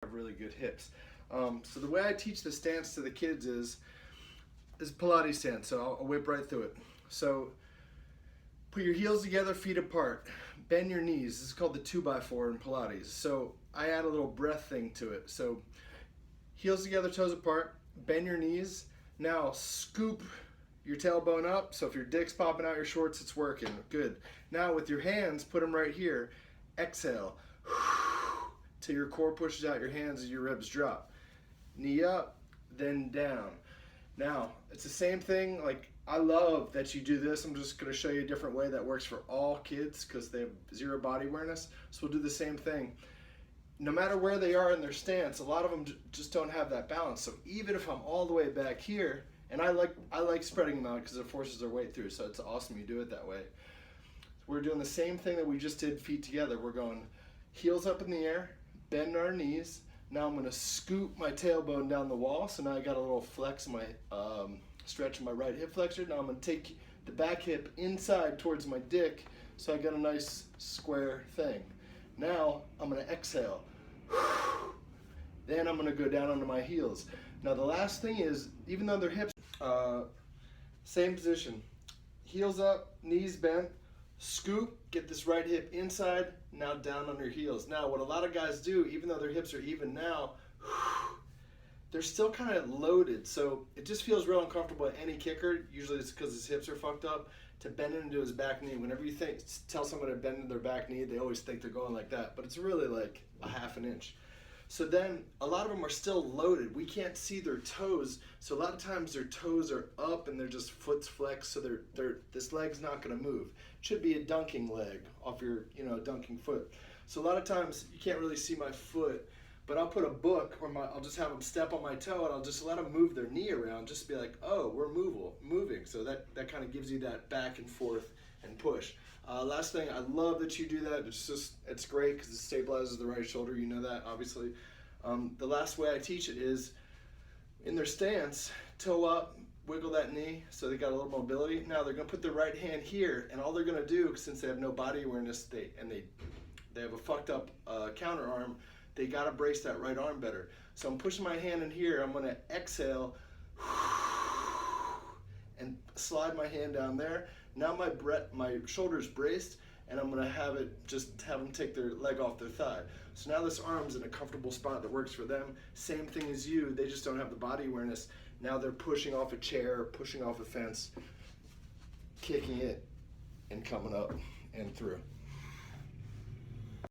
have really good hips. So the way I teach the stance to the kids is Pilates stance. So I'll whip right through it. So put your heels together, feet apart. Bend your knees. This is called the 2x4 in Pilates. So I add a little breath thing to it. So heels together, toes apart, bend your knees. Now scoop your tailbone up. So if your dick's popping out your shorts, it's working. Good. Now with your hands, put them right here. Exhale. Till your core pushes out your hands as your ribs drop. Knee up, then down. Now, it's the same thing. Like, I love that you do this. I'm just going to show you a different way that works for all kids because they have zero body awareness. So we'll do the same thing. No matter where they are in their stance, a lot of them just don't have that balance. So even if I'm all the way back here, and I like spreading them out because it forces their weight through, so it's awesome you do it that way. We're doing the same thing that we just did, feet together. We're going heels up in the air, bend our knees. Now I'm gonna scoop my tailbone down the wall. So now I got a little flex in my, stretch in my right hip flexor. Now I'm gonna take the back hip inside towards my dick. So I got a nice square thing. Now I'm gonna exhale. Then I'm gonna go down onto my heels. Now the last thing is, even though their hips, same position. Heels up, knees bent, scoop, get this right hip inside, now down on your heels. Now, what a lot of guys do, even though their hips are even now, they're still kind of loaded. So it just feels real uncomfortable at any kicker. Usually it's because his hips are fucked up, to bend into his back knee. Whenever you tell someone to bend into their back knee, they always think they're going like that, but it's really like a half an inch. So then a lot of them are still loaded. We can't see their toes. So a lot of times their toes are up and they're just foot's flexed. So this leg's not gonna move. It should be a dunking leg off your, dunking foot. So a lot of times you can't really see my foot, but I'll put a book or I'll just have them step on my toe and I'll just let them move their knee around, just be like, oh, we're moving. So that kind of gives you that back and forth and push. Last thing, I love that you do that. It's great because it stabilizes the right shoulder. You know that, obviously. The last way I teach it is in their stance, toe up, wiggle that knee so they got a little mobility. Now they're going to put their right hand here, and all they're going to do, since they have no body awareness, they have a fucked up counter arm, they got to brace that right arm better. So I'm pushing my hand in here. I'm going to exhale and slide my hand down there. Now my shoulder's braced, and I'm gonna have them take their leg off their thigh. So now this arm's in a comfortable spot that works for them. Same thing as you, they just don't have the body awareness. Now they're pushing off a chair, pushing off a fence, kicking it, and coming up and through.